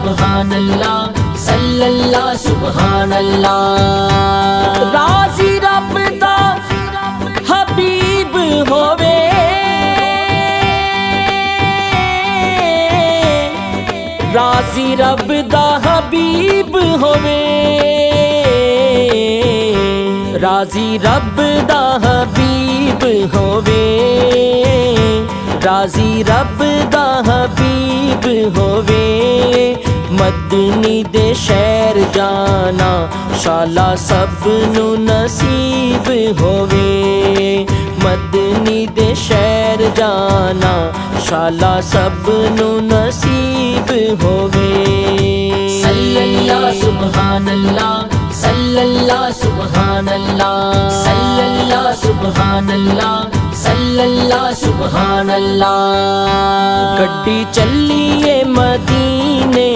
سبحان اللہ صلی اللہ سبحان اللہ راضی رب دا حبیب ہووے راضی رب دا حبیب ہووے راضی رب دا حبیب ہووے راضی رب دا حبیب ہووے مدنی دے شہر جانا شالا سب نو نصیب ہووے مدنی دے شہر جانا شالا سب نو نصیب ہووے صلی اللہ سبحان اللہ صلی اللہ سبحان اللہ صلی اللہ سبحان اللہ صلی اللہ سبحان اللہ گڈی چلیے مدینے